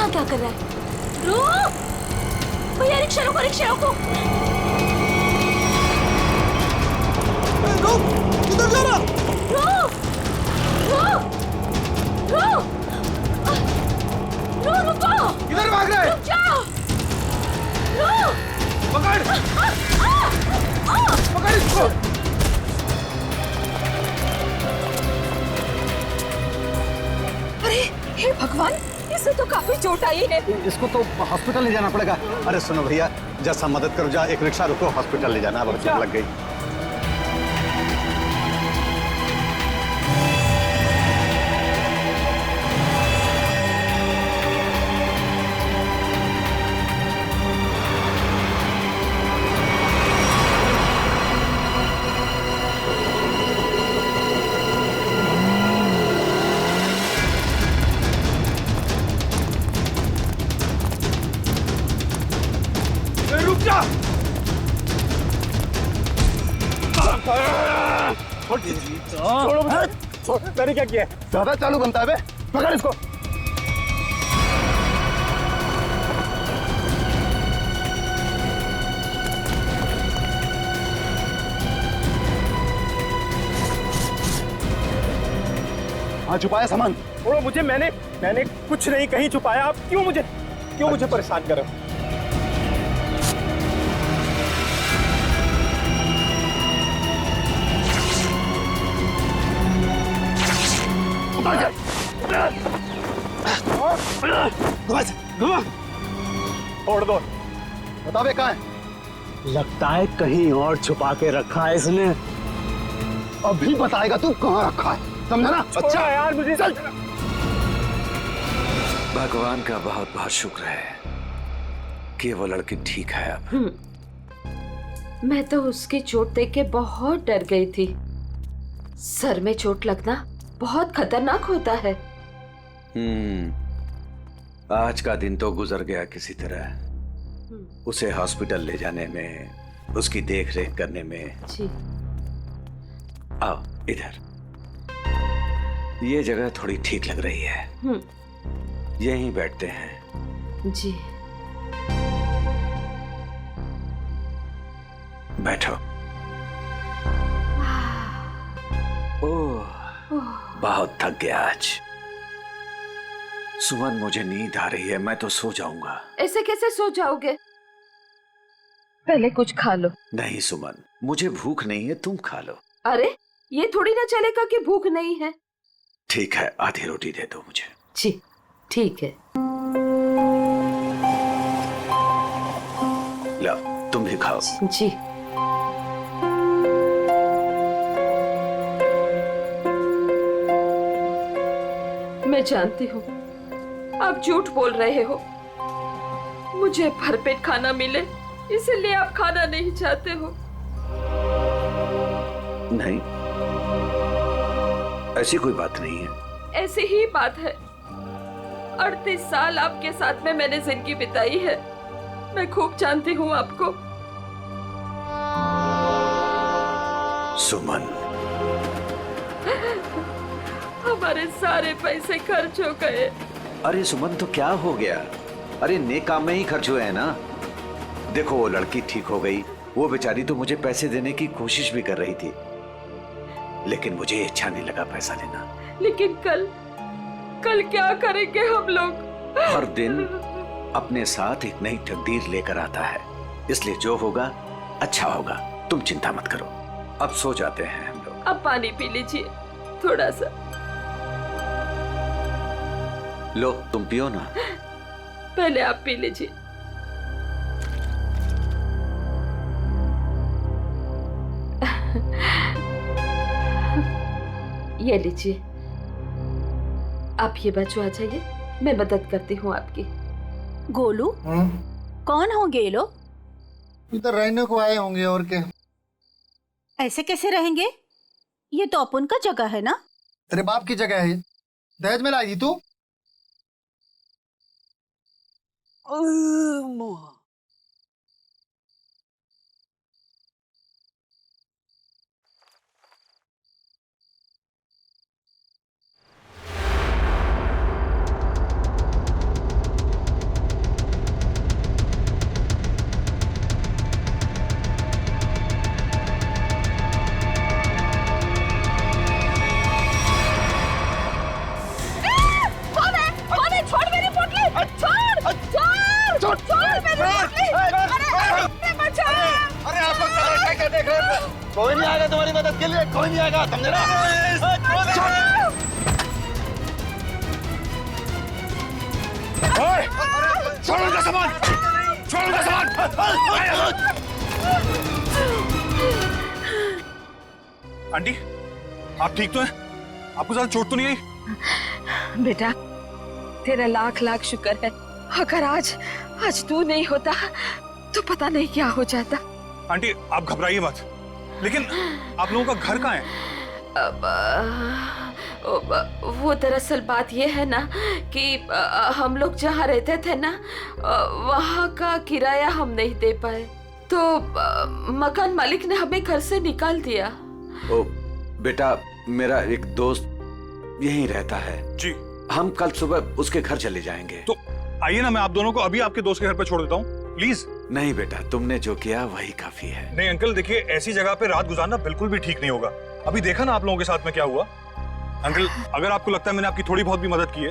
यहाँ क्या कर रहा है? रुक भैया, रिक्शा रोको, रिक्शा रोको। रुक, किधर जा रहा? रुक रुक रुक रुक, रुको। किधर भाग रहा है? रुक जाओ, रुक। पकड़ पकड़ इसको। अरे हे भगवान, इसे तो काफी चोट आई है। इसको तो हॉस्पिटल ले जाना पड़ेगा। अरे सुनो भैया, जैसा मदद करो, जा एक रिक्शा रुको, हॉस्पिटल ले जाना, अब चोट लग गई। रुक जा। छोड़ो मुझे। मैंने क्या किया? ज्यादा चालू बनता है बे। पकड़ इसको। हाँ, छुपाया सामान। छोड़ो मुझे, मैंने कुछ नहीं कहीं छुपाया। आप क्यों मुझे परेशान कर रहे हो? छोड़ दो। बता बे, कहाँ है? लगता है कहीं और छुपा के रखा है इसने। अभी बताएगा तू कहाँ रखा है, समझा ना? अच्छा यार, मुझे चल। भगवान का बहुत बहुत शुक्र है कि वो लड़की ठीक है अब। मैं तो उसकी चोट देख के बहुत डर गई थी। सर में चोट लगना बहुत खतरनाक होता है। आज का दिन तो गुजर गया किसी तरह। उसे हॉस्पिटल ले जाने में, उसकी देख रेख करने में। जी। आओ इधर, ये जगह थोड़ी ठीक लग रही है। यहीं बैठते हैं। जी। बैठो। ओह, बहुत थक गया आज। सुमन, मुझे नींद आ रही है, मैं तो सो जाऊंगा। ऐसे कैसे सो जाओगे? पहले कुछ खा लो। नहीं सुमन, मुझे भूख नहीं है, तुम खा लो। अरे ये थोड़ी ना चलेगा कि भूख नहीं है। ठीक है, आधी रोटी दे दो मुझे। जी ठीक है। लो, तुम भी खाओ। जी। मैं जानती हूँ आप झूठ बोल रहे हो। मुझे भरपेट खाना मिले इसलिए आप खाना नहीं चाहते हो। नहीं, ऐसी कोई बात नहीं है। ऐसी ही बात है। 38 साल आपके साथ में मैंने जिंदगी बिताई है। मैं खूब जानती हूँ आपको। सुमन, हमारे सारे पैसे खर्च हो गए। अरे सुमन, तो क्या हो गया? अरे नेक काम में ही खर्च हुए हैं ना। देखो, वो लड़की ठीक हो गई। वो बेचारी तो मुझे पैसे देने की कोशिश भी कर रही थी, लेकिन मुझे अच्छा नहीं लगा पैसा लेना। लेकिन कल क्या करेंगे हम लोग? हर दिन अपने साथ एक नई तकदीर लेकर आता है, इसलिए जो होगा अच्छा होगा। तुम चिंता मत करो, अब सो जाते हैं हम लोग। अब पानी पी लीजिए थोड़ा सा। लो, तुम पियो ना। पहले आप पी लीजिए। ये लीजिए। आप ये बच्चों आ जाइए, मैं मदद करती हूँ आपकी। गोलू, कौन होंगे ये लोग? इधर रहने को आए होंगे और क्या। ऐसे कैसे रहेंगे? ये तो अपन का जगह है ना। तेरे बाप की जगह है। दहेज में लाई थी तू। आंटी, आप ठीक तो हैं? आपको ज्यादा चोट तो नहीं आई? बेटा, तेरा लाख लाख शुक्र है। अगर आज तू नहीं होता तो पता नहीं क्या हो जाता। आंटी, आप घबराइए मत। लेकिन आप लोगों का घर कहाँ है? वो दरअसल बात ये है ना कि हम लोग जहाँ रहते थे ना, वहाँ का किराया हम नहीं दे पाए, तो मकान मालिक ने हमें घर से निकाल दिया। ओ बेटा, मेरा एक दोस्त यहीं रहता है जी। हम कल सुबह उसके घर चले जाएंगे। तो आइए ना, मैं आप दोनों को अभी आपके दोस्त के घर पे छोड़ देता हूँ, प्लीज। नहीं बेटा, तुमने जो किया वही काफी है। नहीं अंकल, देखिए ऐसी जगह पे रात गुजारना बिल्कुल भी ठीक नहीं होगा। अभी देखा ना आप लोगों के साथ में क्या हुआ। अंकल, अगर आपको लगता है मैंने आपकी थोड़ी बहुत भी मदद की है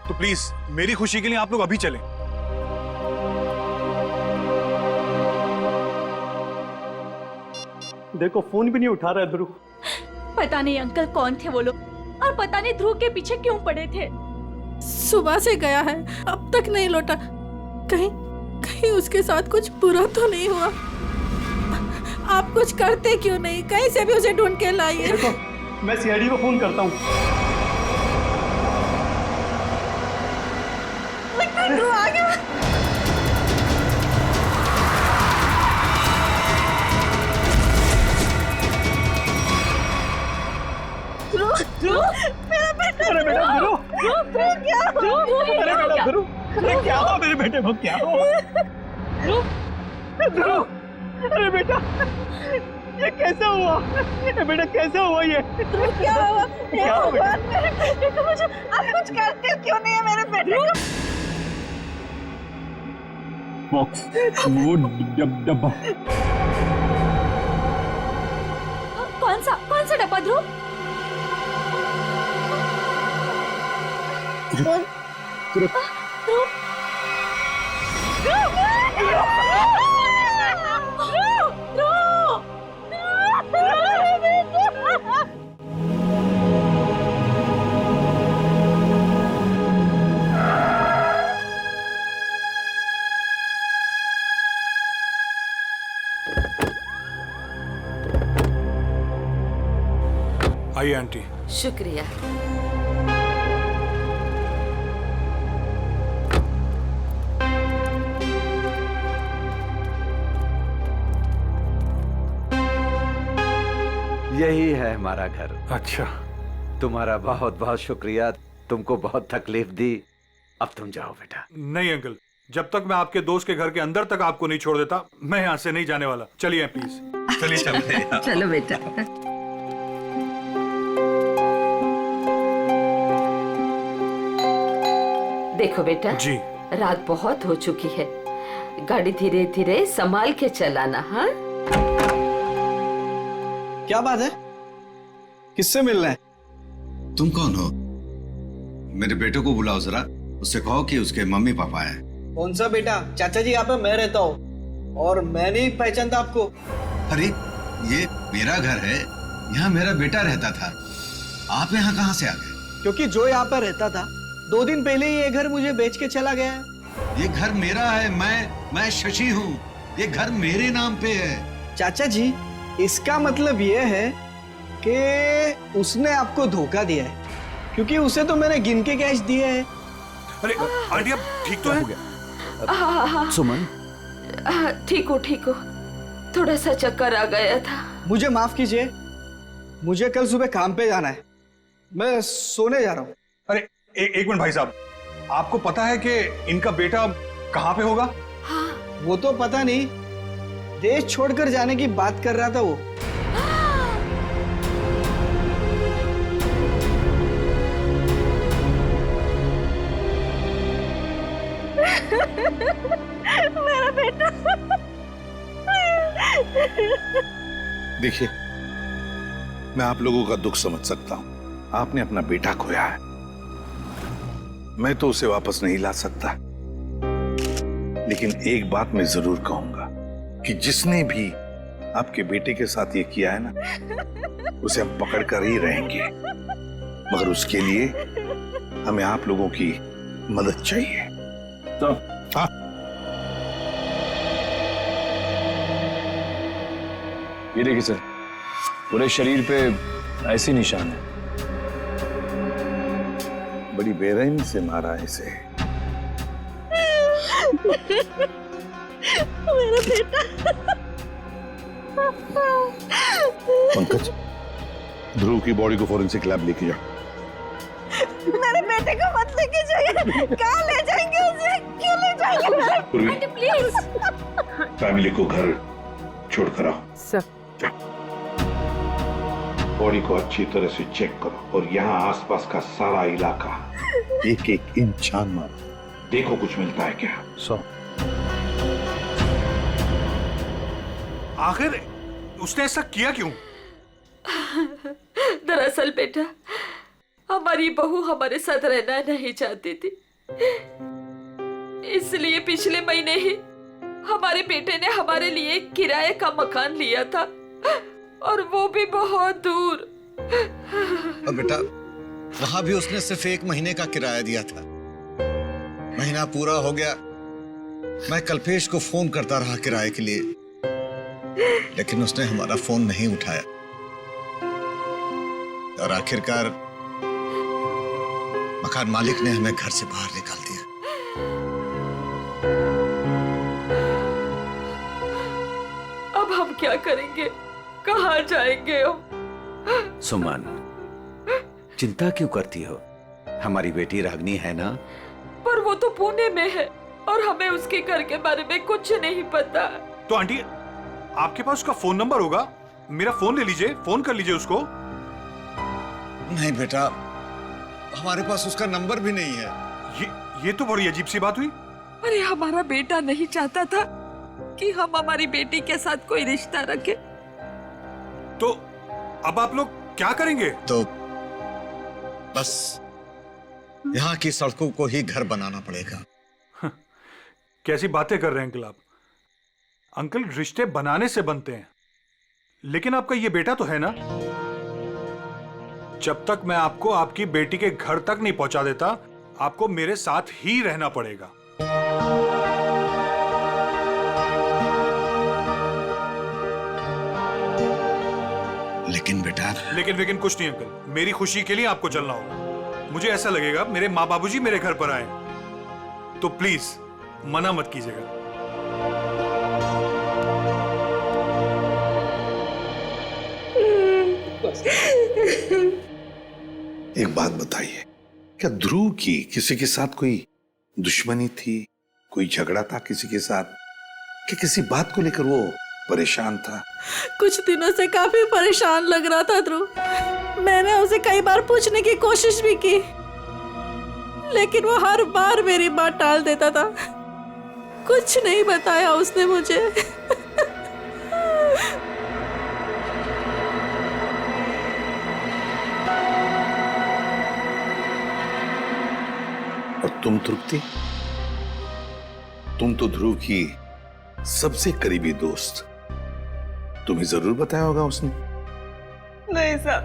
तो प्लीज मेरी खुशी के लिए आप लोग अभी चलें। देखो फोन भी नहीं उठा रहा है ध्रुव। पता नहीं अंकल कौन थे वो लोग, और पता नहीं ध्रुव के पीछे क्यों पड़े थे। सुबह से गया है, अब तक नहीं लौटा। कहीं कहीं उसके साथ कुछ बुरा तो नहीं हुआ? आप कुछ करते क्यों नहीं? कहीं से भी उसे ढूंढ के लाइए। देखो, मैं सीआईडी को फोन करता हूँ। ध्रुव आ गया। ध्रुव, मेरा बेटा। अरे बेटा ध्रुव, क्या हुआ? अरे बेटा ध्रुव, अरे क्या हुआ मेरे बेटे को? क्या हुआ ध्रुव? अरे बेटा, ये कैसे हुआ? ये बेटा कैसे हुआ ये? क्या हुआ? क्या हुआ बेटा? मेरे बेटे को मुझे, आप कुछ करते क्यों नहीं है मेरे बेटे को? बॉक्स, वो डब्बा। कौन सा डब्बा ध्रुव? आइए आंटी। शुक्रिया। यही है हमारा घर। अच्छा, तुम्हारा बहुत बहुत शुक्रिया, तुमको बहुत तकलीफ दी। अब तुम जाओ बेटा। नहीं अंकल, जब तक मैं आपके दोस्त के घर के अंदर तक आपको नहीं छोड़ देता, मैं यहाँ से नहीं जाने वाला। चलिए प्लीज, चलिए चलिए। चलो बेटा। देखो बेटा जी। रात बहुत हो चुकी है, गाड़ी धीरे धीरे संभाल के चलाना। हाँ, क्या बात है? किससे मिलना है? तुम कौन हो? मेरे बेटे को बुलाओ जरा, उससे कहो कि उसके मम्मी पापा हैं। कौन सा बेटा? चाचा जी यहाँ पे मैं रहता हूँ और मैं नहीं पहचानता आपको। अरे ये मेरा घर है, यहाँ मेरा बेटा रहता था। आप यहाँ कहाँ से आ गए? क्योंकि जो यहाँ पर रहता था 2 दिन पहले ही ये घर मुझे बेच के चला गया है। ये घर मेरा है, मैं शशि हूँ। ये घर मेरे नाम पे है। चाचा जी, इसका मतलब ये है कि उसने आपको धोखा दिया है, क्योंकि उसे तो मैंने गिन के कैश दिए हैं। अरे आंटी, आप ठीक तो हैं? हाँ, सुमन, ठीक हो। थोड़ा सा चक्कर आ गया था। मुझे माफ कीजिए, मुझे कल सुबह काम पे जाना है, मैं सोने जा रहा हूँ। अरे एक मिनट भाई साहब, आपको पता है कि इनका बेटा कहाँ पे होगा? वो तो पता नहीं, देश छोड़कर जाने की बात कर रहा था वो। मेरा बेटा। देखिए, मैं आप लोगों का दुख समझ सकता हूं। आपने अपना बेटा खोया है, मैं तो उसे वापस नहीं ला सकता, लेकिन एक बात मैं जरूर कहूंगा कि जिसने भी आपके बेटे के साथ ये किया है ना, उसे हम पकड़ कर ही रहेंगे। मगर उसके लिए हमें आप लोगों की मदद चाहिए। तो हाँ, ये देखिए सर, पूरे शरीर पे ऐसे निशान है। बड़ी बेरहमी से मारा है इसे। मेरा बेटा। पंकज, ध्रुव की बॉडी को फॉरेंसिक लैब लेके जाओ। मेरे बेटे को मत लेके जाइए। कहाँ ले जाएंगे उसे? क्यों ले जाएंगे? बेटे प्लीज। फैमिली को घर छोड़ कर आओ। सर, बॉडी को अच्छी तरह से चेक करो और यहाँ आसपास का सारा इलाका एक एक इंच छान मारो, देखो कुछ मिलता है क्या। आखिर उसने ऐसा किया क्यों? दरअसल बेटा, हमारी बहू हमारे साथ रहना नहीं चाहती थी, इसलिए पिछले महीने ही हमारे बेटे ने हमारे लिए किराए का मकान लिया था, और वो भी बहुत दूर। और बेटा, वहां भी उसने सिर्फ 1 महीने का किराया दिया था। महीना पूरा हो गया, मैं कल्पेश को फोन करता रहा किराए के लिए, लेकिन उसने हमारा फोन नहीं उठाया और आखिरकार मकान मालिक ने हमें घर से बाहर निकाल दिया। अब हम क्या करेंगे? कहाँ जाएंगे हम? सुमन, चिंता क्यों करती हो? हमारी बेटी रागनी है ना? पर वो तो पुणे में है और हमें उसके घर के बारे में कुछ नहीं पता। तो आंटी, आपके पास उसका फोन नंबर होगा, मेरा फोन ले लीजिए, फोन कर लीजिए उसको। नहीं बेटा, हमारे पास उसका नंबर भी नहीं है। ये तो बड़ी अजीब सी बात हुई। अरे हमारा बेटा नहीं चाहता था कि हम हमारी बेटी के साथ कोई रिश्ता रखें। तो अब आप लोग क्या करेंगे? तो बस यहाँ की सड़कों को ही घर बनाना पड़ेगा। कैसी बातें कर रहे हैं अंकल आप? अंकल, रिश्ते बनाने से बनते हैं, लेकिन आपका ये बेटा तो है ना। जब तक मैं आपको आपकी बेटी के घर तक नहीं पहुंचा देता, आपको मेरे साथ ही रहना पड़ेगा। लेकिन बेटा, लेकिन कुछ नहीं अंकल, मेरी खुशी के लिए आपको चलना होगा। मुझे ऐसा लगेगा मेरे माँ बाबूजी मेरे घर पर आए, तो प्लीज मना मत कीजिएगा। एक बात बताइए, क्या ध्रुव की किसी के साथ कोई दुश्मनी थी? कोई झगड़ा था किसी के साथ? कि किसी बात को लेकर वो परेशान था? कुछ दिनों से काफी परेशान लग रहा था ध्रुव। मैंने उसे कई बार पूछने की कोशिश भी की, लेकिन वो हर बार मेरी बात टाल देता था। कुछ नहीं बताया उसने मुझे। और तुम तृप्ति, तुम तो ध्रुव की सबसे करीबी दोस्त, तुम्हें जरूर बताया होगा उसने। नहीं साहब,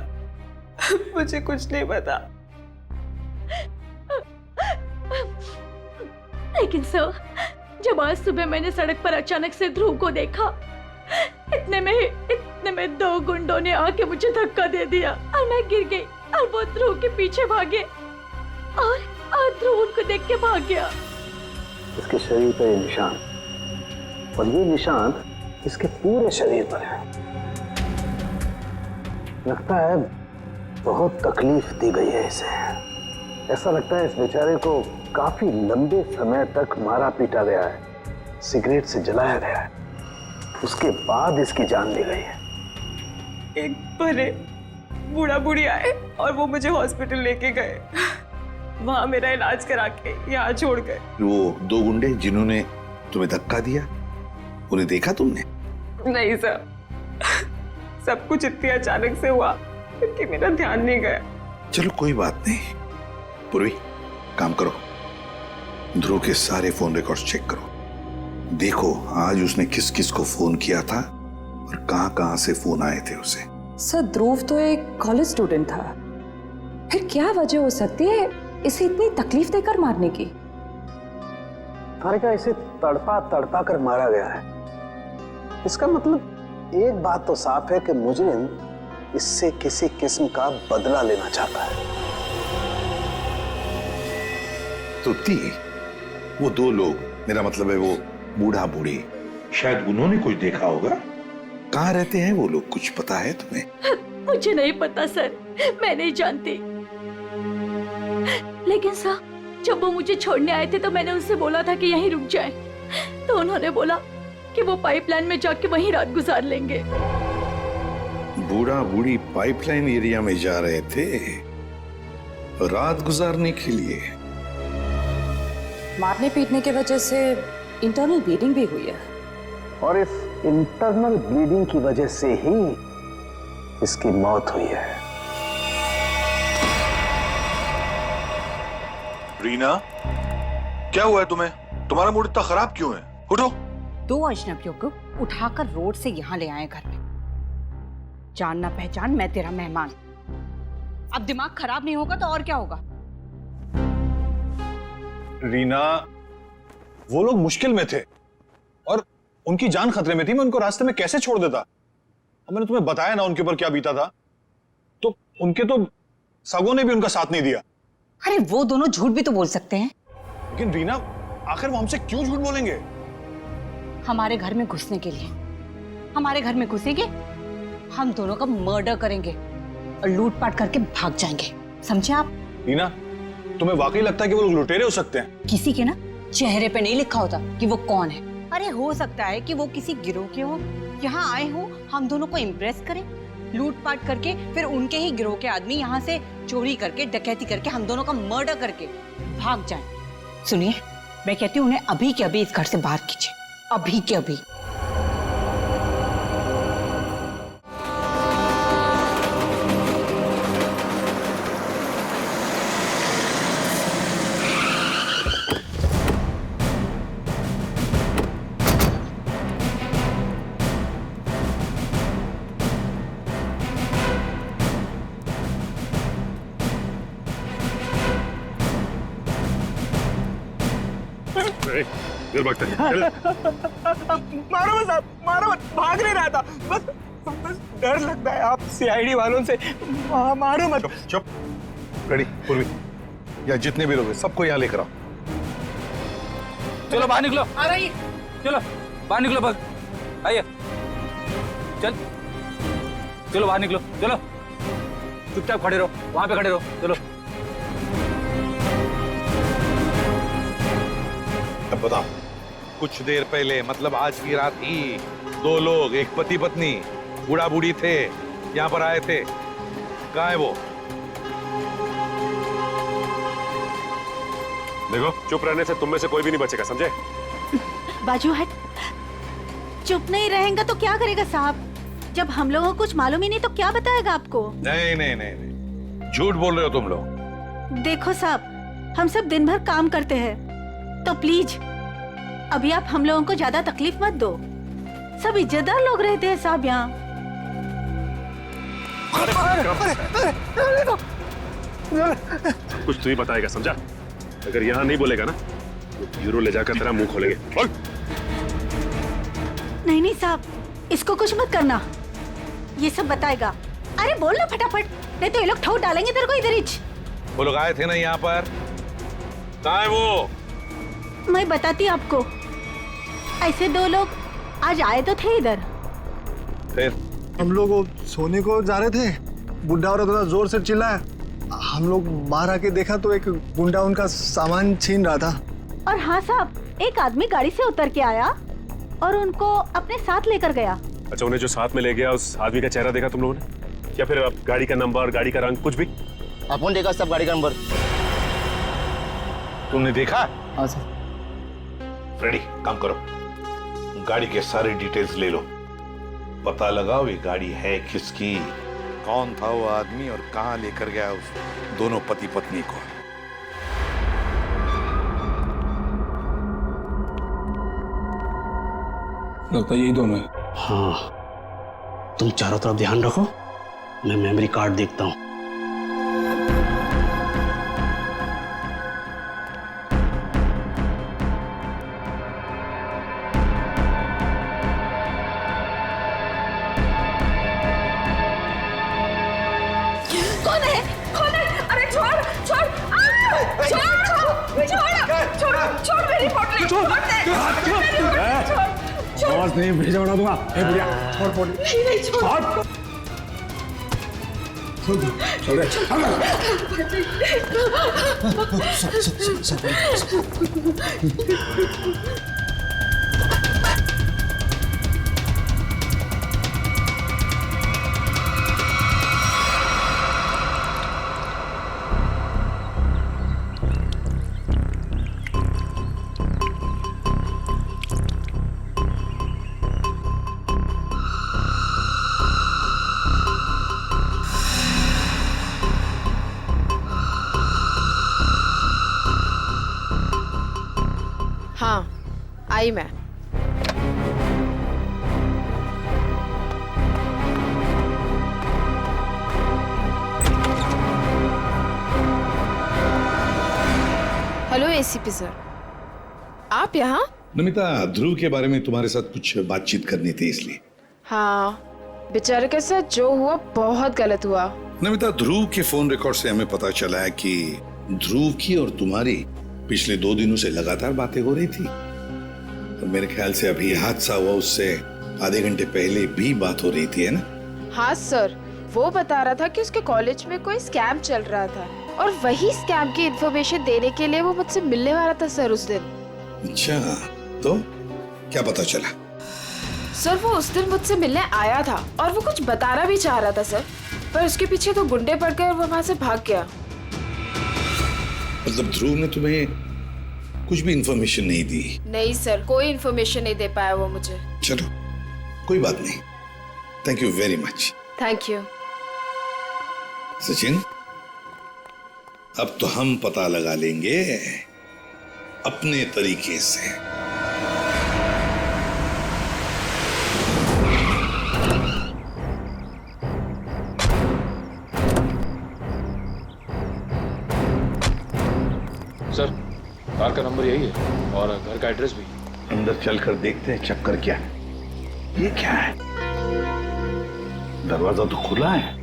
मुझे कुछ नहीं पता। लेकिन सर, जब आज सुबह मैंने सड़क पर अचानक से ध्रुव को देखा, इतने में 2 गुंडों ने आके मुझे धक्का दे दिया और मैं गिर गई और वो ध्रुव के पीछे भागे और ध्रुव उनको देख के भाग गया। इसके शरीर पर ये निशान, और ये निशान इसके पूरे शरीर पर है। लगता है बहुत तकलीफ दी गई है इसे। ऐसा लगता है इस बेचारे को काफी लंबे समय तक मारा पीटा गया है, सिगरेट से जलाया गया है, उसके बाद इसकी जान ली गई है। एक भले बूढ़ा बूढ़ी आए और वो मुझे हॉस्पिटल लेके गए, वहां मेरा इलाज करा के यहाँ छोड़ गए। वो 2 गुंडे जिन्होंने तुम्हें धक्का दिया, उन्हें देखा तुमने? नहीं सर, सब कुछ इतनी अचानक से हुआ कि मेरा ध्यान नहीं गया। चलो कोई बात नहीं। पूर्वी, काम करो, ध्रुव के सारे फोन रिकॉर्ड्स चेक करो, देखो आज उसने किस किस को फोन किया था और कहां से फोन आए थे उसे। सर, ध्रुव तो एक कॉलेज स्टूडेंट था, फिर क्या वजह हो सकती है इसे इतनी तकलीफ देकर मारने की? तारिका, इसे तड़पा तड़पा कर मारा गया है। इसका मतलब एक बात तो साफ है कि मुजरिम इससे किसी किस्म का बदला लेना चाहता है। तुत्ती, वो दो लोग, मेरा मतलब है वो बूढ़ा बूढ़ी, शायद उन्होंने कुछ देखा होगा। कहाँ रहते हैं वो लोग, कुछ पता है तुम्हें? मुझे नहीं पता सर, मैं नहीं जानती। लेकिन सर, जब वो मुझे छोड़ने आए थे तो मैंने उनसे बोला था कि यहीं रुक जाएं। तो उन्होंने बोला कि वो पाइपलाइन में जाके वहीं रात गुजार लेंगे। बूढ़ा बूढ़ी पाइपलाइन एरिया में जा रहे थे रात गुजारने के लिए। मारने पीटने की वजह से इंटरनल ब्लीडिंग भी हुई है, और इस इंटरनल ब्लीडिंग की वजह से ही इसकी मौत हुई है। रीना, क्या हुआ है तुम्हें? तुम्हारा मूड इतना खराब क्यों है? उठो। 2 अजनबियों को उठाकर रोड से यहाँ ले आए घर में। जान ना पहचान, मैं तेरा मेहमान। अब दिमाग खराब नहीं होगा तो और क्या होगा? रीना, वो लोग मुश्किल में थे और उनकी जान खतरे में थी। मैं उनको रास्ते में कैसे छोड़ देता? अब मैंने तुम्हें बताया ना उनके ऊपर क्या बीता था, तो उनके तो सगों ने भी उनका साथ नहीं दिया। अरे वो दोनों झूठ भी तो बोल सकते हैं। लेकिन रीना, आखिर वो हमसे क्यों झूठ बोलेंगे? हमारे घर में घुसने के लिए। हमारे घर में घुसेंगे, हम दोनों का मर्डर करेंगे और लूटपाट करके भाग जाएंगे, समझे आप? रीना, तुम्हें वाकई लगता है कि वो लोग लुटेरे हो सकते हैं? किसी के ना चेहरे पे नहीं लिखा होता कि वो कौन है। अरे हो सकता है कि वो किसी गिरोह के हो, यहाँ आए हो हम दोनों को इम्प्रेस करें, लूटपाट करके फिर उनके ही गिरोह के आदमी यहाँ से चोरी करके, डकैती करके, हम दोनों का मर्डर करके भाग जाएं। सुनिए, मैं कहती हूँ उन्हें अभी के अभी इस घर से बाहर कीजिए, अभी के अभी। मारो मत साहब, मारो मत, भाग नहीं रहा था, बस डर लगता है आप सीआईडी वालों से। मारो मत। चुप। रेडी, पूर्वी, या जितने भी लोग हैं सबको यहाँ लेकर आओ। चलो बाहर निकलो। आ रही। चलो बाहर निकलो, बस आइए। चल चलो बाहर निकलो, चलो चुपचाप खड़े रहो, वहां पे खड़े रहो। चलो अब बताओ, कुछ देर पहले, मतलब आज की रात ही 2 लोग, एक पति पत्नी, बूढ़ा बूढ़ी थे, यहाँ पर आए थे। कहाँ है वो? देखो, चुप रहने से तुम में से कोई भी नहीं बचेगा, समझे? बाजू हट। चुप नहीं रहेगा तो क्या करेगा साहब? जब हम लोगों को कुछ मालूम ही नहीं तो क्या बताएगा आपको? नहीं नहीं नहीं नहीं, झूठ बोल रहे हो तुम लोग। देखो साहब, हम सब दिन भर काम करते हैं, तो प्लीज अभी आप हम लोगों को ज्यादा तकलीफ मत दो। सब इज्जतदार लोग रहते हैं साहब यहाँ। कुछ तू ही बताएगा, समझा? अगर यहाँ नहीं बोलेगा ना तो ब्यूरो ले जाकर तेरा मुंह खोलेंगे। बोल। नहीं नहीं साहब, इसको कुछ मत करना, ये सब बताएगा। अरे बोल ना फटाफट, नहीं तो ये लोग ठोक डालेंगे तेरे को इधर ही। वो लोग आए थे ना यहाँ पर, कहाँ है वो? मैं बताती आपको। ऐसे 2 लोग आज आए तो थे इधर। फिर हम लोग वो सोने को जा रहे थे, बुढ़ा औरत थोड़ा जोर से चिल्लाया, हम लोग बाहर आके देखा तो एक गुंडा उनका सामान छीन रहा था। और हाँ साहब, एक आदमी गाड़ी से उतर के आया और उनको अपने साथ लेकर गया। अच्छा, उन्हें जो साथ में ले गया उस आदमी का चेहरा देखा तुम लोगों ने? या फिर अब गाड़ी का नंबर, गाड़ी का रंग, कुछ भी? अपन देखा सब गाड़ी का नंबर। तुमने देखा? हाँ सर। फ्रेडी, काम करो, गाड़ी के सारे डिटेल्स ले लो, पता लगाओ ये गाड़ी है किसकी, कौन था वो आदमी और कहां लेकर गया उस दोनों पति पत्नी को। लगता है यही दोनों है। हाँ, तुम चारों तरफ ध्यान रखो, मैं मेमोरी कार्ड देखता हूँ। आवाज नहीं भेजा उड़ा दूंगा। ए बुढ़िया छोड़ पोड़ी। नहीं छोड़। छोड़ दे, हाँ आई मैं। हेलो एसीपी सर, आप यहाँ? नमिता, ध्रुव के बारे में तुम्हारे साथ कुछ बातचीत करनी थी इसलिए। हाँ, बेचारे के साथ जो हुआ बहुत गलत हुआ। नमिता, ध्रुव के फोन रिकॉर्ड से हमें पता चला है कि ध्रुव की और तुम्हारी पिछले 2 दिनों से लगातार बातें हो रही थी। और मेरे ख्याल से अभी हादसा हुआ उससे आधे घंटे पहले भी बात हो रही थी, है ना? हाँ सर, वो बता रहा था कि उसके कॉलेज में कोई स्कैम चल रहा था और वही स्कैम की इन्फॉर्मेशन देने के लिए वो मुझसे मिलने वाला था सर उस दिन। अच्छा, तो क्या पता चला? सर वो उस दिन मुझसे मिलने आया था और वो कुछ बताना भी चाह रहा था सर, पर उसके पीछे 2 गुंडे पड़ गए और वो वहाँ से भाग गया। मतलब ध्रुव ने तुम्हें कुछ भी इंफॉर्मेशन नहीं दी? नहीं सर, कोई इन्फॉर्मेशन नहीं दे पाया वो मुझे। चलो कोई बात नहीं, thank you very much. Thank you. Sachin, अब तो हम पता लगा लेंगे अपने तरीके से। सर, कार का नंबर यही है और घर का एड्रेस भी। अंदर चलकर देखते हैं चक्कर क्या है। ये क्या है? दरवाजा तो खुला है।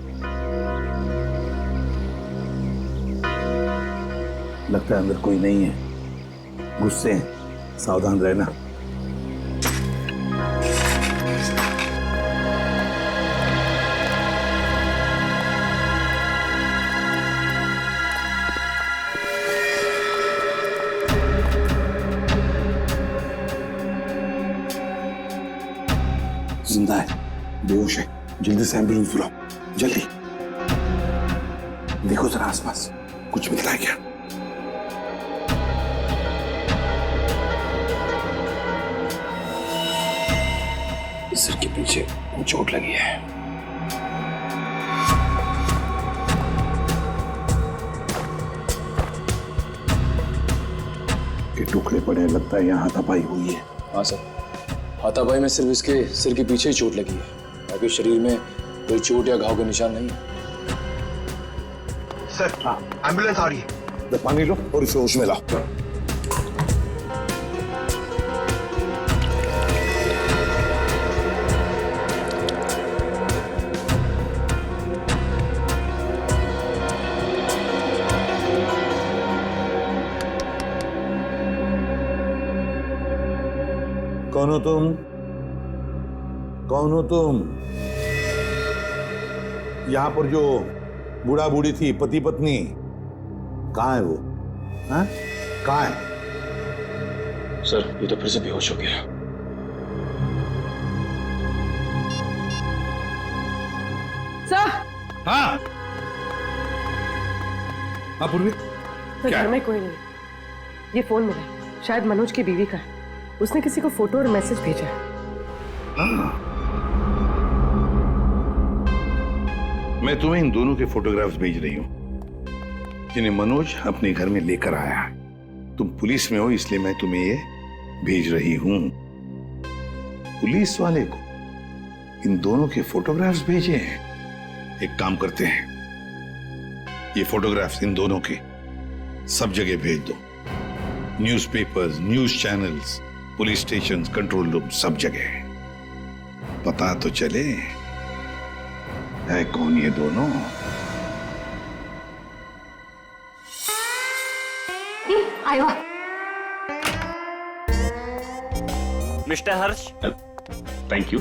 लगता है अंदर कोई नहीं है। गुस्से हैं, सावधान रहना। जिंदा है, बेहोश है। जल्दी से एम्बुलेंस बुलाओ, जल्दी। देखो जरा आसपास कुछ मिलता है क्या? सिर के पीछे चोट लगी है। ये टुकड़े पड़े, लगता है यहाँ हाथापाई हुई है। हाँ सर, हाथापाई में सिर्फ इसके सिर के पीछे ही चोट लगी है, बाकी शरीर में कोई चोट या घाव के निशान नहीं है। सर, एम्बुलेंस आ रही है। पानी लो और इसे होश में लाओ। कौन हो तुम? कौन हो तुम? यहां पर जो बूढ़ा बूढ़ी थी, पति पत्नी, कहाँ है वो? हाँ? कहाँ है? सर, ये तो फिर से बेहोश हो गया। सर। हाँ। हाँ पूर्वी। तो घर में कोई नहीं। ये फोन मिला, शायद मनोज की बीवी का है। उसने किसी को फोटो और मैसेज भेजा है। हाँ। मैं तुम्हें इन दोनों के फोटोग्राफ्स भेज रही हूं, जिन्हें मनोज अपने घर में लेकर आया है। तुम पुलिस में हो इसलिए मैं तुम्हें ये भेज रही हूं। पुलिस वाले को इन दोनों के फोटोग्राफ्स भेजे हैं। एक काम करते हैं, ये फोटोग्राफ्स इन दोनों के सब जगह भेज दो। Newspapers, news channels, police station, control room, सब जगह। पता तो चले है कौन ये दोनों। आयो mister Harsh, thank you.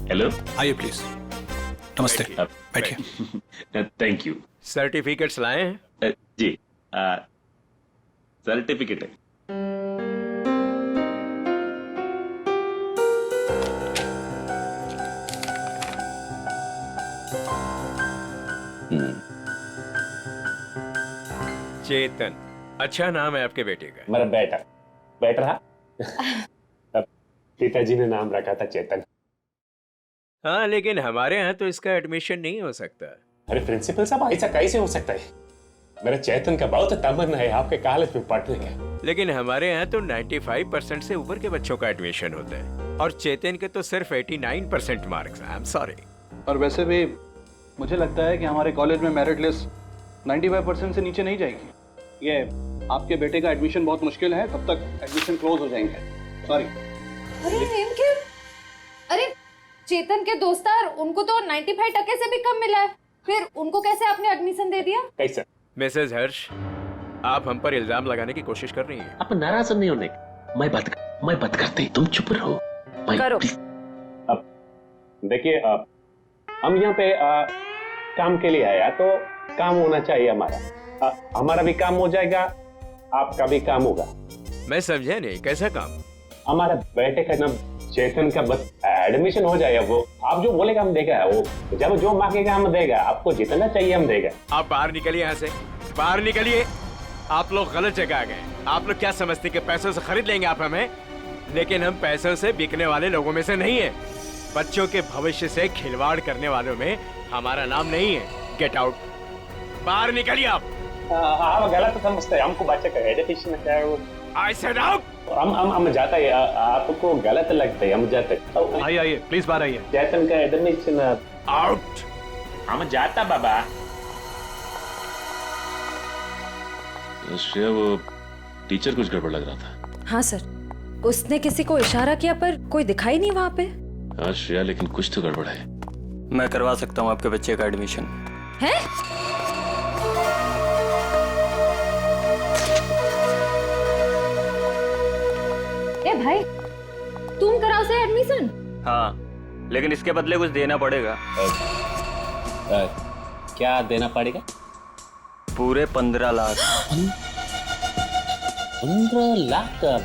Hello, आइए प्लीज। नमस्ते, बैठिए। Thank you. सर्टिफिकेट्स लाए हैं? जी, सर्टिफिकेट है। चेतन, अच्छा नाम है आपके बेटे का। मेरा बेटा रहा। पिताजी ने नाम रखा था चेतन। हाँ, लेकिन हमारे यहाँ तो इसका एडमिशन नहीं हो सकता। अरे प्रिंसिपल साहब, ऐसा कैसे हो सकता है? मेरा चेतन का बहुत तमन्ना है आपके कॉलेज में पढ़ने का। लेकिन हमारे यहाँ तो 95% से ऊपर के बच्चों का एडमिशन होता है और चेतन के तो सिर्फ 89% मार्क्स। I am sorry. और वैसे भी मुझे लगता है कि हमारे कॉलेज में मेरिट लिस्ट 95% से नीचे नहीं जाएगी। ये आपके बेटे का एडमिशन बहुत मुश्किल है, तब तक एडमिशन क्लोज हो जाएंगे। सॉरी। अरे चेतन के दोस्तार, उनको तो 95% से भी कम मिला है, फिर उनको कैसे आपने एडमिशन दे दिया? कैसे? मिसेज हर्ष, आप हम पर इल्जाम लगाने की कोशिश कर रही हैं। आप नाराज नहीं होने। मैं बात करते ही तुम चुप रहो। करो। अब देखिए, हम यहाँ पे काम के लिए आया तो काम होना चाहिए हमारा। हमारा भी काम हो जाएगा, आपका भी काम होगा। मैं समझा नहीं, कैसा काम? हमारा बेटे का नाम चेतन का बस एडमिशन हो जाएगा। वो आप जो बोलेगा हम देगा, वो जब जो मांगेगा हम देगा। आपको जितना चाहिए हम देगा। आप बाहर निकलिए यहाँ से, बाहर निकलिए। आप लोग गलत जगह आ गए। आप लोग क्या समझते कि पैसों से खरीद लेंगे आप हमें? लेकिन हम पैसों से बिकने वाले लोगों में से नहीं है। बच्चों के भविष्य से खिलवाड़ करने वालों में हमारा नाम नहीं है। गेट आउट, बाहर निकलिए आप। आप गलत समझते हैं, हमको बच्चे का एजुकेशन है वो। I said out। हम जाता है, आपको गलत लगता है, हम जाते। आइए प्लीज बाहर आइए। चेतन का एडमिशन आउट। हम जाता बाबा। श्रेया, वो टीचर कुछ गड़बड़ लग रहा था। हाँ सर, उसने किसी को इशारा किया पर कोई दिखाई नहीं वहाँ पे। हाँ श्रेया, लेकिन कुछ तो गड़बड़ है। मैं करवा सकता हूँ आपके बच्चे का एडमिशन। है? ए भाई, तुम कराओ से एडमिशन? हाँ, लेकिन इसके बदले कुछ देना पड़ेगा। क्या देना पड़ेगा? पूरे 15 लाख। 15 लाख का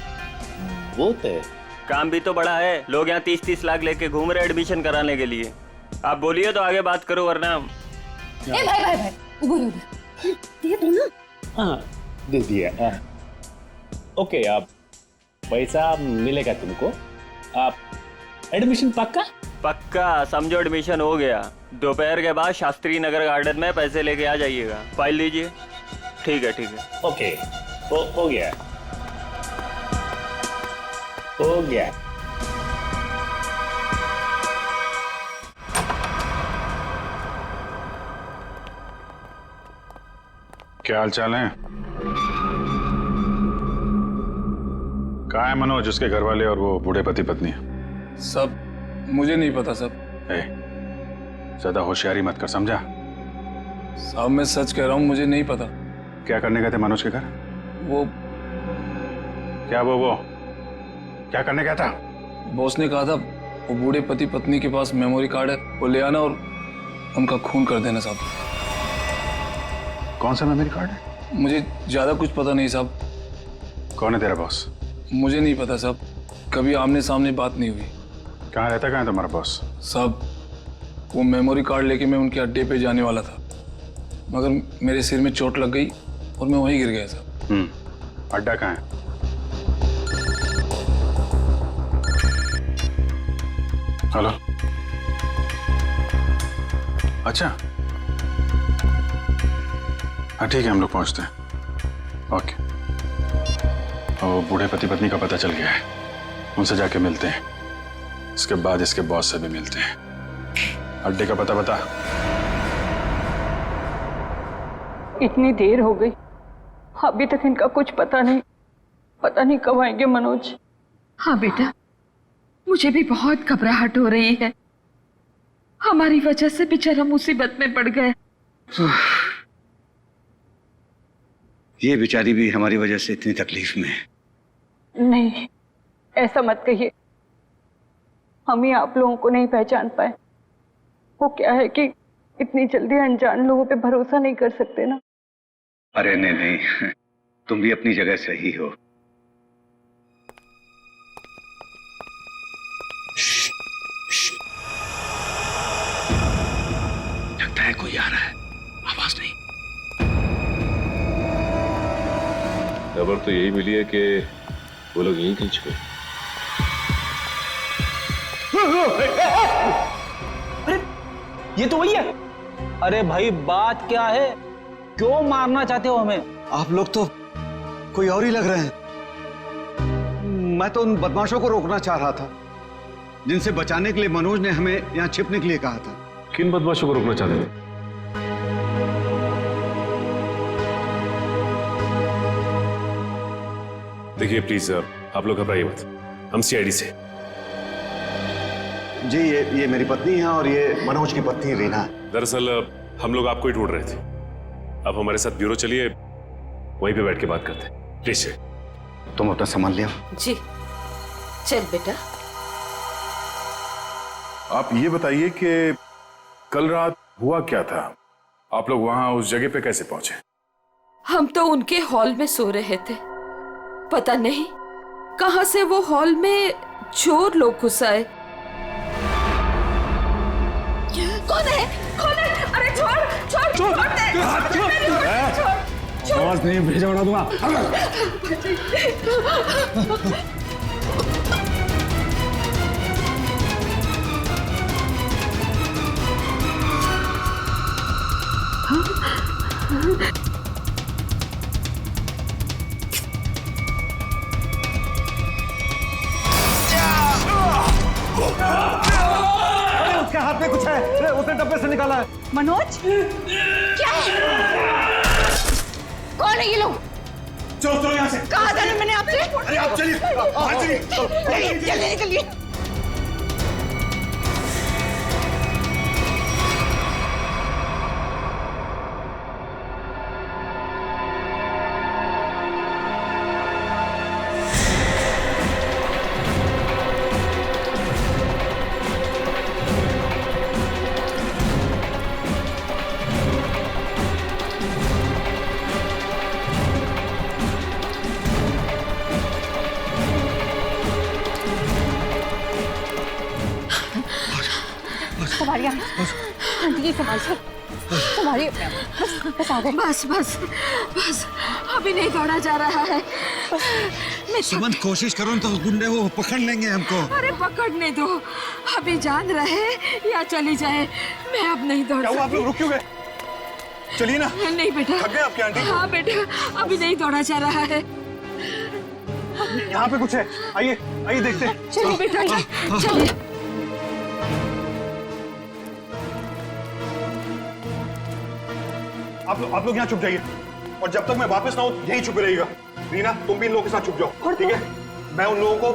बहुत है। काम भी तो बड़ा है। लोग यहाँ 30-30 लाख लेके घूम रहे एडमिशन कराने के लिए। आप बोलिए तो आगे बात करो, वरना ए भाई, उधर दे दो ना। हाँ, दे दिया। ओके, आप पैसा मिलेगा तुमको। आप एडमिशन पक्का समझो एडमिशन हो गया। दोपहर के बाद शास्त्री नगर गार्डन में पैसे लेके आ जाइएगा। फाइल लीजिए। ठीक है। ओके, हो गया। क्या हाल चाल है? कहाँ है मनोज, उसके घर वाले और वो बूढ़े पति पत्नी? सब मुझे नहीं पता सब। ज्यादा होशियारी मत कर, समझा? साहब मैं सच कह रहा हूँ, मुझे नहीं पता। क्या करने गए थे मनोज के घर? वो क्या करने गया था? बॉस ने कहा था वो बूढ़े पति पत्नी के पास मेमोरी कार्ड है, वो ले आना और उनका खून कर देना साहब। कौन सा मेमोरी कार्ड है? मुझे ज्यादा कुछ पता नहीं साहब। कौन है तेरा बॉस? मुझे नहीं पता साहब, कभी आमने सामने बात नहीं हुई। कहाँ है तुम्हारा बॉस? साहब वो मेमोरी कार्ड लेके मैं उनके अड्डे पे जाने वाला था, मगर मेरे सिर में चोट लग गई और मैं वहीं गिर गया साहब। अड्डा कहाँ है? हेलो, अच्छा, हाँ ठीक है, हम लोग पहुंचते हैं। ओके। और बूढ़े पति पत्नी का पता चल गया है, उनसे जाके मिलते हैं। इसके बाद इसके बॉस से भी मिलते हैं। अड्डे का पता बता। इतनी देर हो गई, अभी तक इनका कुछ पता नहीं कब आएंगे मनोज। हाँ बेटा, मुझे भी बहुत घबराहट हो रही है। हमारी वजह से बेचारा मुसीबत में पड़ गए। ये बेचारी भी हमारी वजह से इतनी तकलीफ में है। नहीं, ऐसा मत कहिए, हम ही आप लोगों को नहीं पहचान पाए। वो क्या है कि इतनी जल्दी अनजान लोगों पे भरोसा नहीं कर सकते ना। अरे नहीं नहीं, तुम भी अपनी जगह सही हो। लगता है कोई आ रहा है, आवाज नहीं। खबर तो यही मिली है कि वो लोग यहीं कहीं छुपे। अरे ये तो वही है। अरे भाई बात क्या है, क्यों मारना चाहते हो हमें? आप लोग तो कोई और ही लग रहे हैं। मैं तो उन बदमाशों को रोकना चाह रहा था जिनसे बचाने के लिए मनोज ने हमें यहाँ छिपने के लिए कहा था। किन बदमाशों को रोकना चाहते थे? देखिए प्लीज आप लोग घबराइए मत, हम सीआईडी से। जी ये मेरी पत्नी है और ये मनोज की पत्नी रीना। दरअसल हम लोग आपको ही ढूंढ रहे थे। अब हमारे साथ ब्यूरो चलिए, वहीं पे बैठ के बात करते हैं। प्लीज तुम अपना सामान ले आओ। जी चल बेटा। आप ये बताइए कि कल रात हुआ क्या था? आप लोग वहां उस जगह पे कैसे पहुंचे? हम तो उनके हॉल में सो रहे थे, पता नहीं कहां से वो हॉल में चोर लोग घुस आए। कौन है? कौन है? अरे छोड़ छोड़ छोड़ दे। आवाज नहीं भेजा उड़ा दूंगा। उसके हाथ में कुछ है, उसने डब्बे से निकाला है। मनोज क्या है? कौन है ये लोग? चलो यहाँ से। कहा था ना मैंने आपसे? अरे आप चलिए, चलिए जल्दी निकलिए। संभालिए आंटी, संभालिए। बस आ गए। बस बस बस, अभी नहीं दौड़ा जा रहा है। सुमन कोशिश करो तो गुंडे वो पकड़ लेंगे हमको। अरे पकड़ने दो, अभी जान रहे या चली जाए, मैं अब नहीं दौड़ सकती। आप लोग रुक क्यों गए? चलिए ना। नहीं बेटा। थक गए आपके आंटी? हाँ बेटा, अभी नहीं दौड़ा जा रहा है। यहाँ पे कुछ है, आइए आइए देखते हैं। चलिए बेटा चलिए। आप लोग यहाँ छुप जाइए और जब तक मैं वापस ना आऊं यहीं छुपे रहिएगा। रीना तुम भी इन लोगों के साथ छुप जाओ, ठीक है? मैं उन लोगों को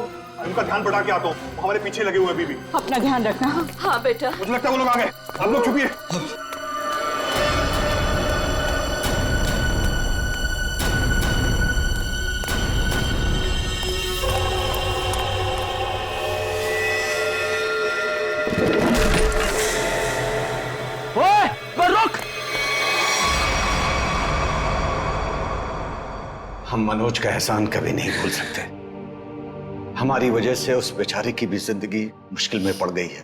उनका ध्यान बढ़ा के आता हूँ, हमारे पीछे लगे हुए अभी भी। अपना ध्यान रखना। हाँ बेटा। मुझे लगता है वो लोग आ गए, आप लोग छुपिए। हम मनोज का एहसान कभी नहीं भूल सकते। हमारी वजह से उस बेचारे की भी जिंदगी मुश्किल में पड़ गई है।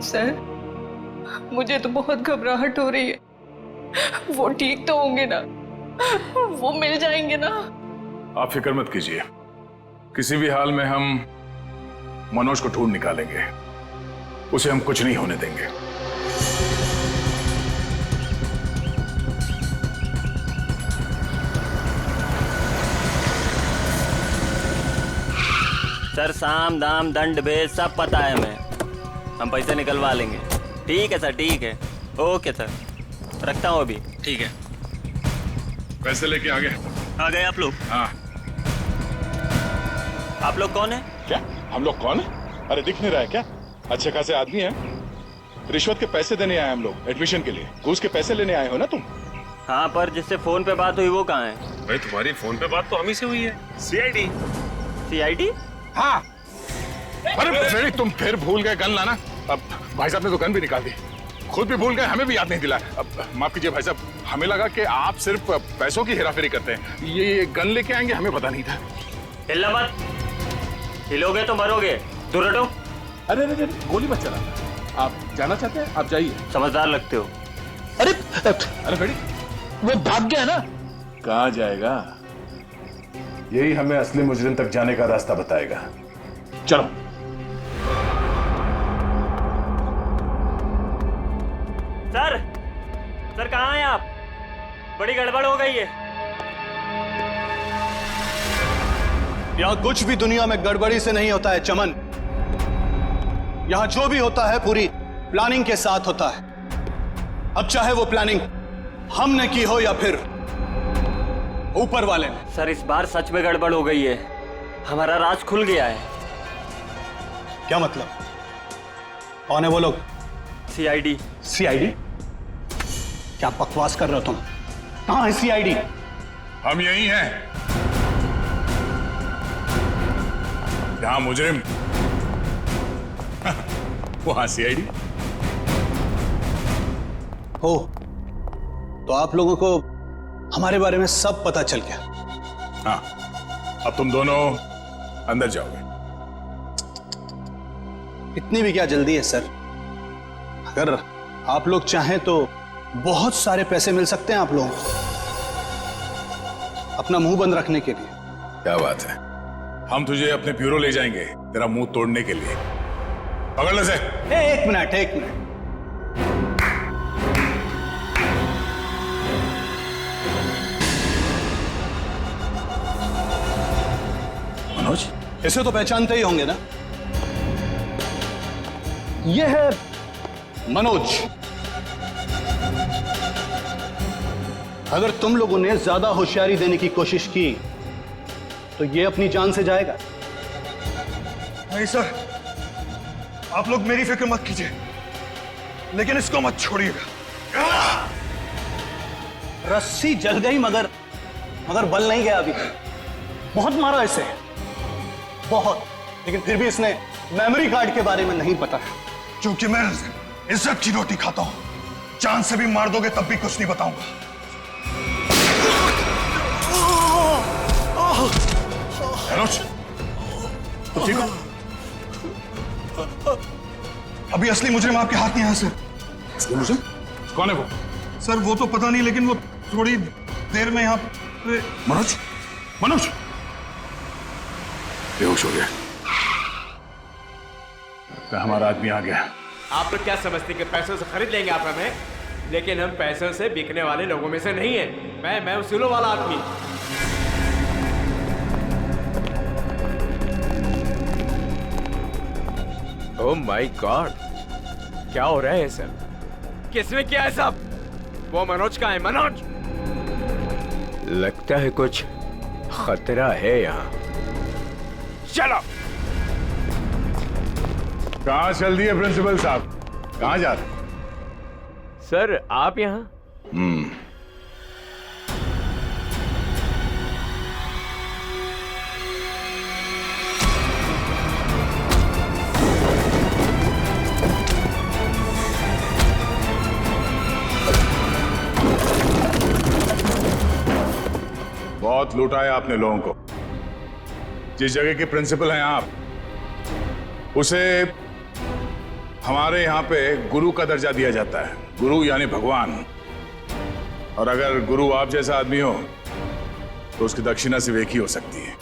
सर मुझे तो बहुत घबराहट हो रही है। वो ठीक तो होंगे ना? वो मिल जाएंगे ना? आप फिक्र मत कीजिए, किसी भी हाल में हम मनोज को ढूंढ निकालेंगे, उसे हम कुछ नहीं होने देंगे। सर साम दाम दंड भेद सब पता है हमें, हम पैसे निकलवा लेंगे। ठीक है सर, ठीक है, ओके सर, रखता हूँ अभी। ठीक है, पैसे लेके आ गए? आ गए आप लोग? हाँ। आप लोग कौन है? क्या हम लोग कौन है? अरे दिख नहीं रहा है क्या? अच्छे खासे आदमी हैं। रिश्वत के पैसे देने आए हम लोग, एडमिशन के लिए। घूस के पैसे लेने आए हो ना तुम? हाँ, पर जिससे फोन पे बात हुई वो कहाँ है? भाई तुम्हारी फोन पे बात तो हम ही से हुई है। सीआईडी। सीआईडी? हाँ। अरे फ्रेडी, तुम फिर भूल गए गन लाना। अब भाई साहब ने तो गन भी निकाल दी, खुद भी भूल गए, हमें भी याद नहीं दिलाया। अब माफ कीजिए भाई साहब, हमें लगा कि आप सिर्फ पैसों की हेराफेरी करते हैं, ये गन लेके आएंगे हमें पता नहीं था। हिलना मत, हिलोगे तो मरोगे, दूर हटो। अरे अरे गोली मत चलाना, आप जाना चाहते हैं आप जाइए। समझदार लगते हो। अरे अरे फ्रेडी, वो भाग गया ना। कहाँ जाएगा? यही हमें असली मुजरिम तक जाने का रास्ता बताएगा। चलो। सर कहाँ हैं आप? बड़ी गड़बड़ हो गई है। यहाँ कुछ भी दुनिया में गड़बड़ी से नहीं होता है चमन। यहाँ जो भी होता है पूरी प्लानिंग के साथ होता है। अब चाहे वो प्लानिंग हमने की हो या फिर ऊपर वाले ने। सर इस बार सच में गड़बड़ हो गई है, हमारा राज खुल गया है। क्या मतलब? कौन है वो लोग? सीआईडी। सीआईडी? क्या बकवास कर रहे हो तुम? कहां है सीआईडी? हम यही हैं। यहाँ मुजरिम, वहां सीआईडी। हो तो आप लोगों को हमारे बारे में सब पता चल गया। हाँ, अब तुम दोनों अंदर जाओगे। इतनी भी क्या जल्दी है सर? अगर आप लोग चाहें तो बहुत सारे पैसे मिल सकते हैं आप लोगों को अपना मुंह बंद रखने के लिए। क्या बात है, हम तुझे अपने ब्यूरो ले जाएंगे तेरा मुंह तोड़ने के लिए। पकड़ ले से। एक मिनट। मनोज, इसे तो पहचानते ही होंगे ना? यह है मनोज। अगर तुम लोगों ने ज्यादा होशियारी देने की कोशिश की तो यह अपनी जान से जाएगा। नहीं सर, आप लोग मेरी फिक्र मत कीजिए, लेकिन इसको मत छोड़िएगा। रस्सी जल गई मगर बल नहीं गया अभी। बहुत मारा इसे, बहुत, लेकिन फिर भी इसने मेमोरी कार्ड के बारे में नहीं पता। क्योंकि मैं इज्जत की रोटी खाता हूं, जान से भी मार दोगे तब भी कुछ नहीं बताऊंगा। मनोज, तुम ठीक हो? अभी असली मुजरिम आपके हाथ नहीं है सर। असली मुजरिम? कौन है वो? सर वो तो पता नहीं, लेकिन वो थोड़ी देर में यहाँ पे। मनोज बेहोश हो गया। हमारा आदमी आ गया। आप लोग क्या समझते कि पैसों से खरीद लेंगे आप हमें? लेकिन हम पैसों से बिकने वाले लोगों में से नहीं है। मैं उसूलों वाला आदमी। ओह माय गॉड, क्या हो रहा है सर? किसने किया है सब? वो मनोज का है। मनोज, लगता है कुछ खतरा है यहाँ। चलो। कहाँ चल दिए प्रिंसिपल साहब? कहाँ जा रहे? सर आप यहाँ? बहुत लूटा है आपने लोगों को। जिस जगह के प्रिंसिपल हैं आप, उसे हमारे यहाँ पे गुरु का दर्जा दिया जाता है। गुरु यानी भगवान। और अगर गुरु आप जैसा आदमी हो तो उसकी दक्षिणा सिर्फ एक ही हो सकती है।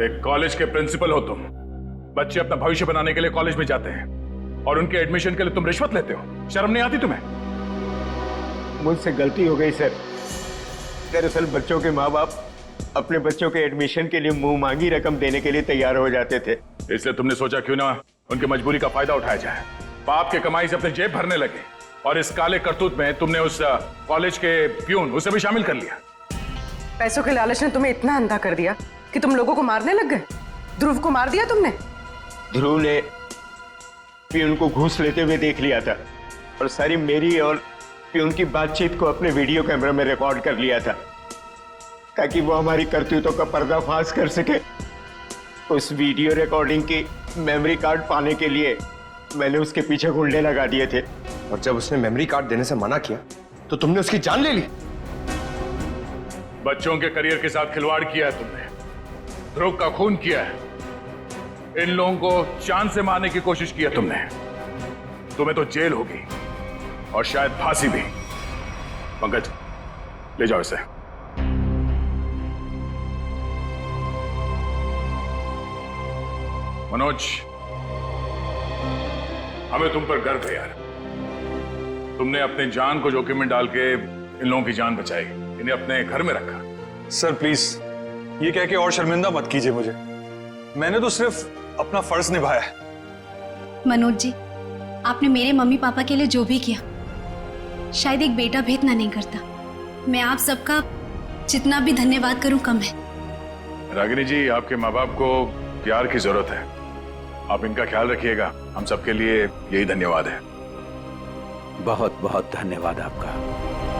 एक कॉलेज के प्रिंसिपल हो तुम। बच्चे अपना भविष्य बनाने के लिए कॉलेज में जाते हैं और उनके एडमिशन के लिए तुम रिश्वत लेते हो। शर्म नहीं आती तुम्हें? मुझसे गलती हो गई सर। दरअसल बच्चों के माँ बाप अपने बच्चों के एडमिशन के लिए मुंह मांगी रकम देने के लिए तैयार हो जाते थे। इसलिए तुमने सोचा क्यों ना उनकी मजबूरी का फायदा उठाया जाए। बाप के कमाई से अपने जेब भरने लगे और इस काले करतूत में तुमने उस कॉलेज के प्यून उसे भी शामिल कर लिया। पैसों के लालच ने तुम्हें इतना अंधा कर दिया कि तुम लोगों को मारने लग गए। ध्रुव को मार दिया तुमने। ध्रुव ने प्यून को घूस लेते हुए देख लिया था, और सारी मेरी और प्यून की बातचीत को अपने वीडियो कैमरा में रिकॉर्ड कर लिया था ताकि वो हमारी करतूतों का पर्दाफाश कर सके। उस वीडियो रिकॉर्डिंग की मेमोरी कार्ड पाने के लिए मैंने उसके पीछे गुंडे लगा दिए थे। और जब उसने मेमोरी कार्ड देने से मना किया तो तुमने उसकी जान ले ली। बच्चों के करियर के साथ खिलवाड़ किया है तुमने, ध्रुव का खून किया है, इन लोगों को चांद से मारने की कोशिश की है तुमने। तुम्हें तो जेल होगी और शायद फांसी भी। पंकज, ले जाओ इसे। मनोज, हमें तुम पर गर्व है यार। तुमने अपने जान को जोखिम में डाल के इन लोगों की जान बचाई, इन्हें अपने घर में रखा। सर प्लीज ये कह के और शर्मिंदा मत कीजिए मुझे, मैंने तो सिर्फ अपना फर्ज निभाया है। मनोज जी, आपने मेरे मम्मी पापा के लिए जो भी किया, शायद एक बेटा भी इतना नहीं करता। मैं आप सबका जितना भी धन्यवाद करूं कम है। रागिनी जी, आपके माँ बाप को प्यार की जरूरत है, आप इनका ख्याल रखिएगा। हम सबके लिए यही धन्यवाद है। बहुत बहुत धन्यवाद आपका।